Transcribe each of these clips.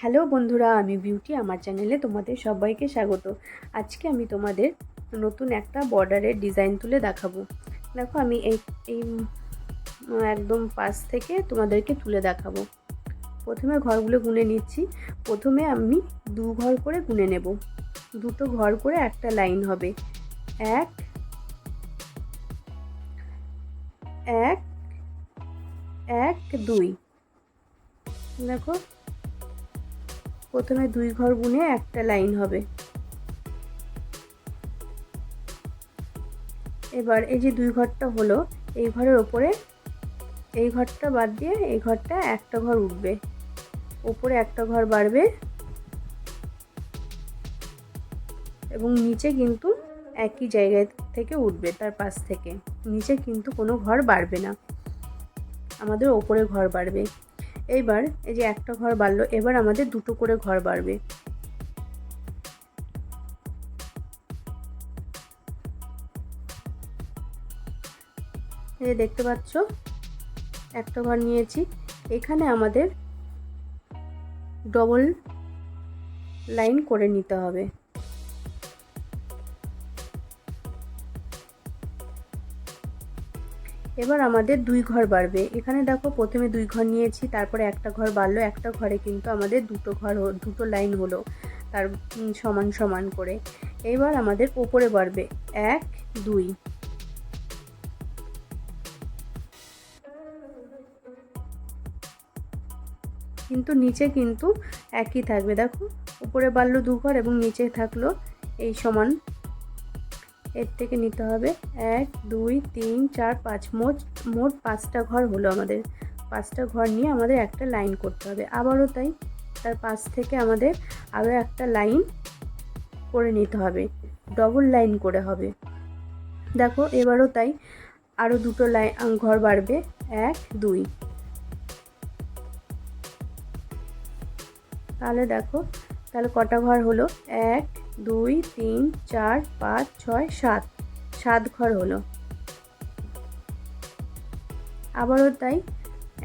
Hello বন্ধুরা, আমি beauty আমার চ্যানেলে তোমাদের সবাইকে স্বাগত। আজকে আমি তোমাদের নতুন একটা বর্ডারের ডিজাইন তুলে দেখাবো। দেখো আমি এই এই একদম পাশ থেকে তোমাদেরকে তুলে দেখাবো। প্রথমে ঘরগুলো গুনে নিচ্ছি। প্রথমে আমি 2 ঘর করে গুনে নেব। দুটো ঘর করে একটা লাইন হবে। 1 1 1 2। দেখো প্রথমে 2 ঘর গুনে একটা লাইন হবে। এবার এই যে 2 ঘরটা হলো, এই ঘরের ওপরে এই ঘরটা বাদ দিয়ে এই ঘরটা একটা ঘর উঠবে, ওপরে একটা ঘর বাড়বে এবং নিচে কিন্তু একই জায়গা থেকে উঠবে, তার পাশ থেকে নিচে কিন্তু কোনো ঘর বাড়বে না, আমাদের ওপরে ঘর বাড়বে। এইবার এই যে একটা ঘর বাড়লো, এবার আমাদের দুটো করে ঘর বাড়বে। এই যে দেখতে পাচ্ছ একটা ঘর নিয়েছি, এখানে আমাদের ডবল লাইন করে নিতে হবে। এবার আমাদের 2 ঘর বাড়বে। এখানে দেখো প্রথমে 2 ঘর নিয়েছি, তারপরে একটা ঘর বাড়লো, একটা ঘরে কিন্তু আমাদের দুটো লাইন হলো তার সমান সমান করে। এবার আমাদের ওপরে বাড়বে 1 2। কিন্তু নিচে কিন্তু একই থাকবে। দেখো উপরে বাড়লো 2 ঘর এবং নিচে থাকলো এই সমান। এর থেকে নিতে হবে 1 2 3 4 5, মোট 5টা ঘর হলো আমাদের। 5টা ঘর নিয়ে আমাদের একটা লাইন করতে হবে। আবারও তাই, তার পাশ থেকে আমাদের আরও একটা লাইন করে নিতে হবে, ডবল লাইন করে হবে। দেখো এবারও তাই, আরও দুটো লাইন ঘর বাড়বে 1 2। তাহলে দেখো তাহলে কটা ঘর হলো, 1 2 3 4 5 6 7, 7 ঘর হলো। আবারও তাই,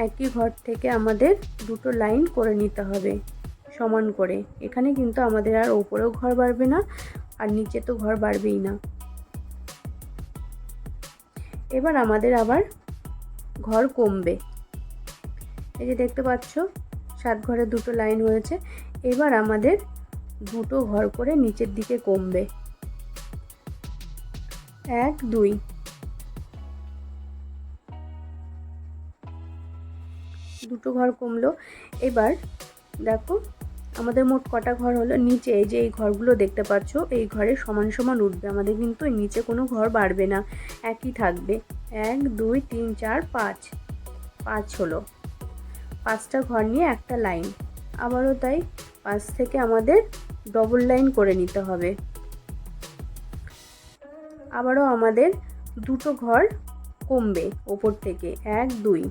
একই ঘর থেকে আমাদের দুটো লাইন করে নিতে হবে সমান করে। এখানে কিন্তু আমাদের আর ওপরেও ঘর বাড়বে না, আর নিচে তো ঘর বাড়বেই না। এবার আমাদের আবার ঘর কমবে। এই যে দেখতে পাচ্ছ 7 ঘরে দুটো লাইন হয়েছে। এবার আমাদের দুটো ঘর করে নিচের দিকে কমবে 1 2। দুটো ঘর কমলো। এবার দেখো আমাদের মোট কটা ঘর হলো। নিচে এই যে এই ঘরগুলো দেখতে পাচ্ছ, এই ঘরে সমান সমান উঠবে, আমাদের কিন্তু নিচে কোনো ঘর বাড়বে না, একই থাকবে। 1 2 3 4 5, 5 হলো। 5টা ঘর নিয়ে একটা লাইন। আবারও তাই, 5 থেকে আমাদের ডবল লাইন করে নিতে হবে। আবারও আমাদের দুটো ঘর কমবে ওপর থেকে 1 2।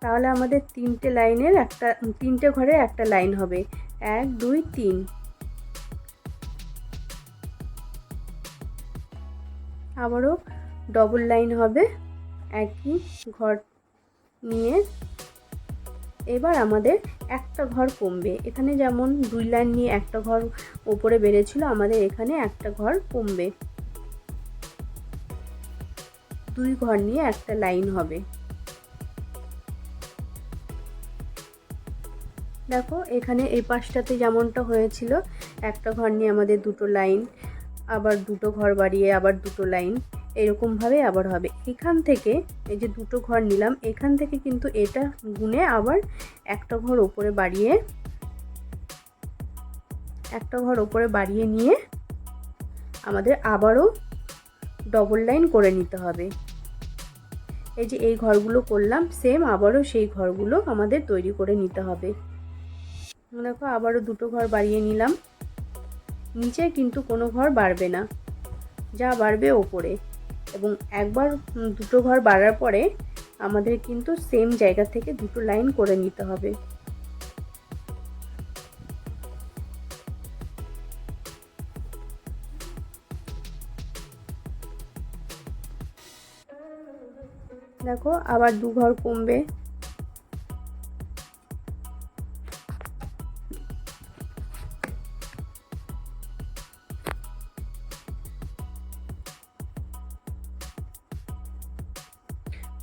তাহলে আমাদের 3টে ঘরে একটা লাইন হবে 1 2 3। আবারও ডবল লাইন হবে একই ঘর নিয়ে। এবার আমাদের একটা ঘর কমবে। এখানে যেমন 2 লাইন নিয়ে একটা ঘর ওপরে বেড়েছিল, আমাদের এখানে একটা ঘর কমবে, 2 ঘর নিয়ে একটা লাইন হবে। দেখো এখানে এই পাশটাতে যেমনটা হয়েছিল, একটা ঘর নিয়ে আমাদের দুটো লাইন, আবার দুটো ঘর বাড়িয়ে আবার দুটো লাইন, এরকমভাবে আবার হবে। এখান থেকে এই যে দুটো ঘর নিলাম, এখান থেকে কিন্তু এটা গুনে আবার একটা ঘর ওপরে বাড়িয়ে নিয়ে আমাদের আবারও ডবল লাইন করে নিতে হবে। এই যে এই ঘরগুলো করলাম, সেম আবারও সেই ঘরগুলো আমাদের তৈরি করে নিতে হবে। দেখো আবারও দুটো ঘর বাড়িয়ে নিলাম, নিচে কিন্তু কোনো ঘর বাড়বে না, যা বাড়বে ওপরে। এবং একবার দুটো ঘর বাড়ার পরে আমাদের কিন্তু সেম জায়গা থেকে দুটো লাইন করে নিতে হবে। দেখো আবার 2 ঘর কমবে।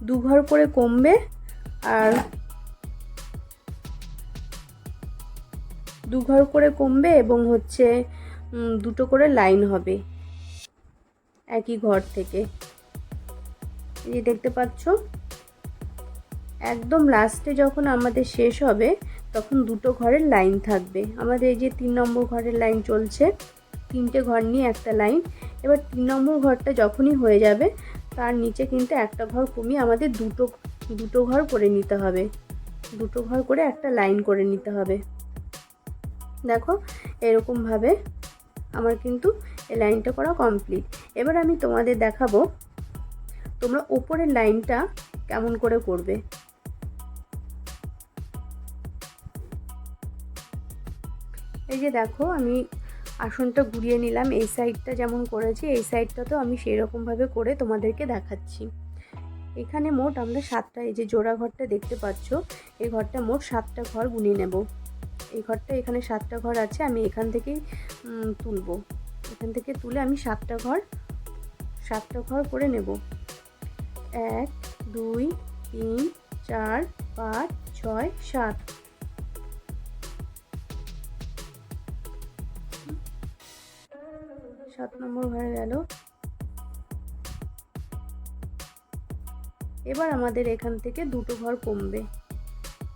দু ঘর করে কমবে আর 2 ঘর করে কমবে এবং হচ্ছে দুটো করে লাইন হবে একই ঘর থেকে। এই যে দেখতে পাচ্ছ, একদম লাস্টে যখন আমাদের শেষ হবে তখন দুটো ঘরের লাইন থাকবে। আমাদের এই যে 3 নম্বর ঘরের লাইন চলছে, 3টে ঘর নিয়ে একটা লাইন। এবার 3 নম্বর ঘরটা যখনই হয়ে যাবে তার নিচে কিন্তু একটা ঘর কমিয়ে আমাদের দুটো ঘর করে নিতে হবে, দুটো ঘর করে একটা লাইন করে নিতে হবে। দেখো এরকমভাবে আমার কিন্তু এই লাইনটা করা কমপ্লিট। এবার আমি তোমাদের দেখাবো তোমরা ওপরের লাইনটা কেমন করে করবে। এই যে দেখো আমি আসনটা ঘুরিয়ে নিলাম, এই সাইডটা যেমন করেছি এই সাইডটা তো আমি সেই রকমভাবে করে তোমাদেরকে দেখাচ্ছি। এখানে মোট আমরা 7টা, এই যে জোড়া ঘরটা দেখতে পাচ্ছ এই ঘরটা মোট 7টা ঘর গুনে নেব। এই ঘরটা এখানে 7টা ঘর আছে, আমি এখান থেকেই তুলব। এখান থেকে তুলে আমি 7টা ঘর করে নেব। 1 2 3 4 5 6 7। সাত নম্বর হয়ে গেল। এবার আমাদের এখান থেকে দুটো ঘর কমবে,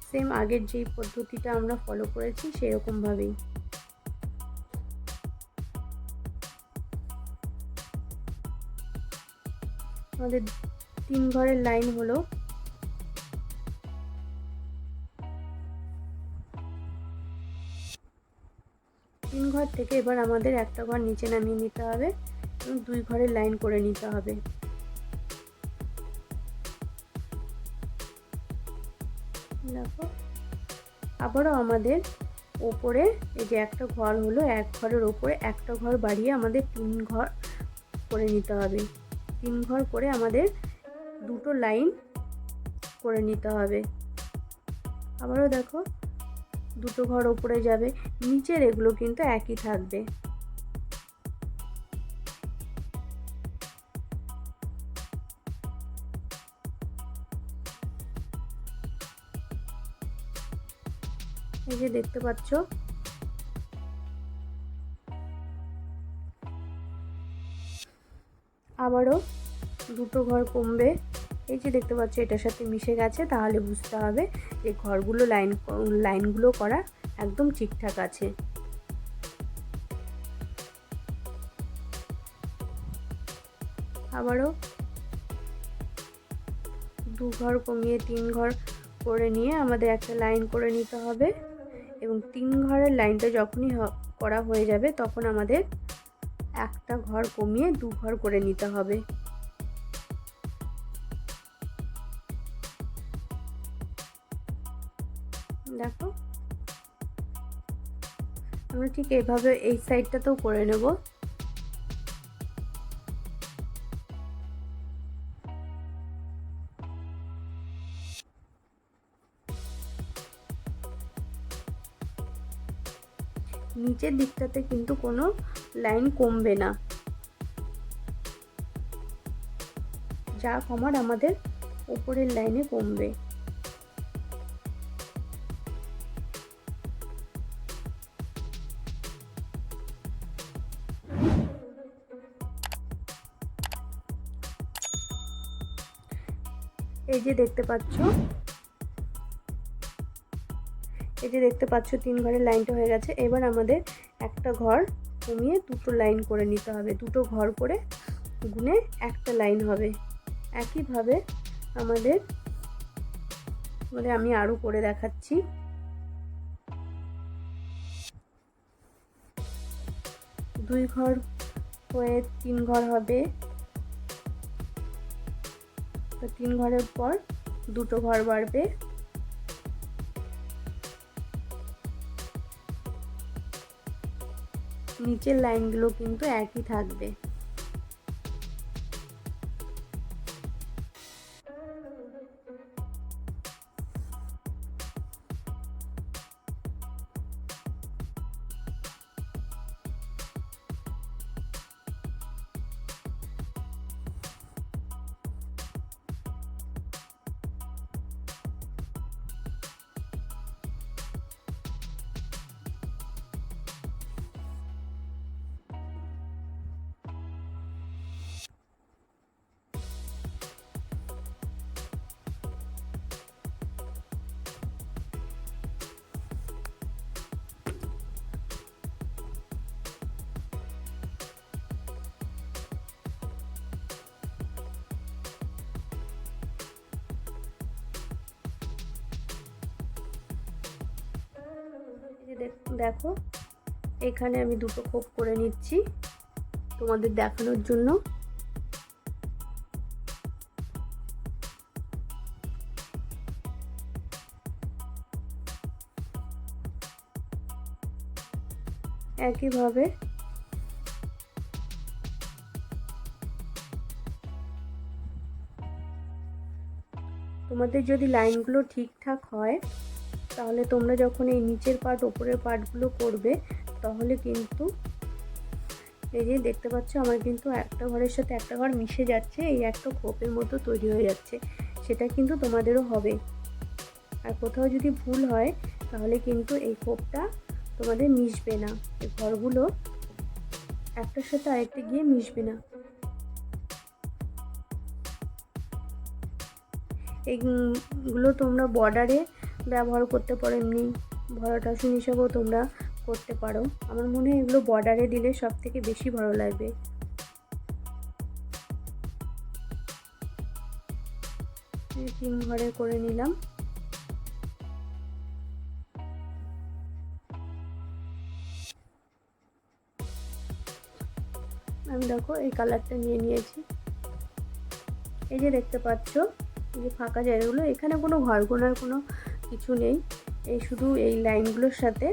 সেম আগের যেই পদ্ধতিটা আমরা ফলো করেছি সেরকম ভাবেই। আমাদের 3 ঘরের লাইন হলো। তিন ঘর থেকে এবার আমাদের একটা ঘর নিচে নামিয়ে নিতে হবে এবং 2 ঘরের লাইন করে নিতে হবে। দেখো আবারও আমাদের ওপরে এই যে একটা ঘর হলো, এক ঘরের ওপরে একটা ঘর বাড়িয়ে আমাদের 3 ঘর করে নিতে হবে। 3 ঘর করে আমাদের দুটো লাইন করে নিতে হবে। আবারও দেখো দুটো ঘর ওপরে যাবে, নিচের এগুলো কিন্তু একই থাকবে। এই যে দেখতে পাচ্ছ আবারও দুটো ঘর কমবে। এই যে দেখতে পাচ্ছ এটার সাথে মিশে গেছে, তাহলে বুঝতে হবে যে ঘরগুলো লাইনগুলো করা একদম ঠিকঠাক আছে। আবারও 2 ঘর কমিয়ে 3 ঘর করে নিয়ে আমাদের একটা লাইন করে নিতে হবে এবং 3 ঘরের লাইনটা যখনই করা হয়ে যাবে তখন আমাদের একটা ঘর কমিয়ে 2 ঘর করে নিতে হবে। দেখো আমরা ঠিক এইভাবে এই সাইডটাতেও করে নেব। নিচের দিকটাতে কিন্তু কোনো লাইন কমবে না, যা কমার আমাদের উপরের লাইনে কমবে। এই যে দেখতে পাচ্ছ 3 ঘরের লাইনটা হয়ে গেছে। এবার আমাদের একটা ঘর কমিয়ে দুটো লাইন করে নিতে হবে, দুটো ঘর করে গুনে একটা লাইন হবে। একইভাবে আমাদের আমি আরো করে দেখাচ্ছি। দুই ঘর হয়ে 3 ঘর হবে, 3 ঘরের পর দুটো ঘর বাড়বে। নিচের লাইনগুলো কিন্তু একই থাকবে। দেখো এখানে আমি দুটো খোপ করে নিচ্ছি তোমাদের দেখানোর জন্য। একইভাবে তোমাদের যদি লাইনগুলো ঠিকঠাক হয় তাহলে তোমরা যখন এই নিচের পার্ট ওপরের পার্টগুলো করবে তাহলে কিন্তু এই যে দেখতে পাচ্ছ আমার কিন্তু একটা ঘরের সাথে একটা ঘর মিশে যাচ্ছে, এই একটা খোপের মতো তৈরি হয়ে যাচ্ছে। সেটা কিন্তু তোমাদেরও হবে। আর কোথাও যদি ভুল হয় তাহলে কিন্তু এই খোপটা তোমাদের মিশবে না, এই ঘরগুলো একটার সাথে আরেকটা গিয়ে মিশবে না। এইগুলো তোমরা বর্ডারে ব্যবহার করতে পারো, এমনি ভরাট আসন হিসাবেও তোমরা করতে পারো। আমার মনে হয় এগুলো বর্ডারে দিলে সব থেকে বেশি ভালো লাগবে। তিন ঘরে করে নিলাম। আমি দেখো এই কালারটা নিয়ে নিয়েছি। এই যে দেখতে পাচ্ছ এই যে ফাঁকা জায়গাগুলো, এখানে কোনো ঘর গোনার কোনো কিছু নেই, এই শুধু এই লাইনগুলোর সাথে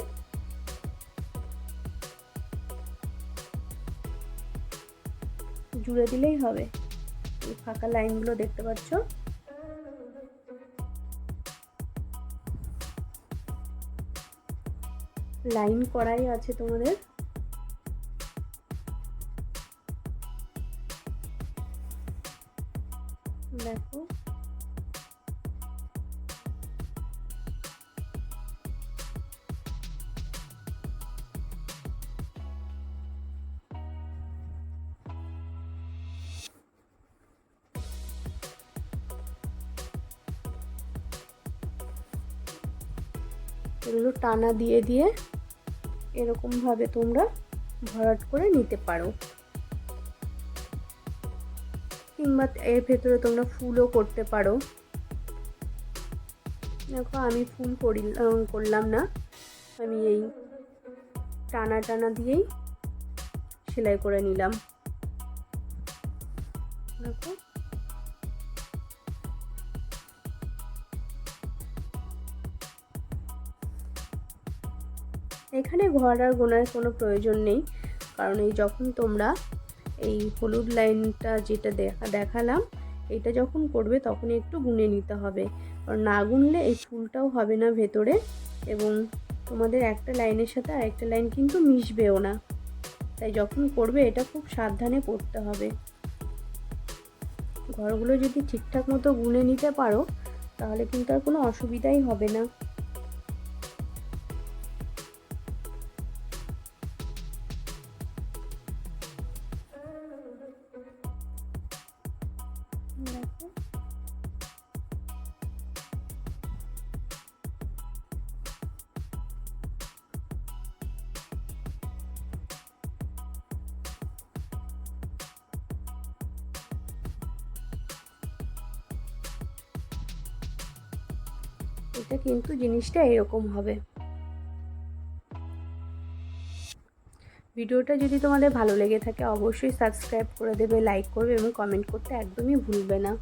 জুড়ে দিলেই হবে। এই ফাঁকা লাইনগুলো দেখতে পাচ্ছ, লাইন করাই আছে তোমাদের। দেখো এগুলো টানা দিয়ে দিয়ে এরকমভাবে তোমরা ভরাট করে নিতে পারো, কিংবা এর ভেতরে তোমরা ফুলও করতে পারো। দেখো আমি ফুল করলাম না, আমি এই টানা টানা দিয়েই সেলাই করে নিলাম। দেখো এখানে ঘর আর গোনার কোনো প্রয়োজন নেই, কারণ এই যখন তোমরা এই হলুদ লাইনটা যেটা দেখালাম এটা যখন করবে তখন একটু গুনে নিতে হবে, কারণ না গুনলে এই ফুলটাও হবে না ভেতরে, এবং তোমাদের একটা লাইনের সাথে আরেকটা লাইন কিন্তু মিশবেও না। তাই যখন করবে এটা খুব সাবধানে করতে হবে। ঘরগুলো যদি ঠিকঠাক মতো গুনে নিতে পারো তাহলে কিন্তু আর কোনো অসুবিধাই হবে না। এটা কিন্তু জিনিসটা এরকম হবে। ভিডিওটা যদি তোমাদের ভালো লেগে থাকে অবশ্যই সাবস্ক্রাইব করে দেবে, লাইক করবে এবং কমেন্ট করতে একদমই ভুলবে না।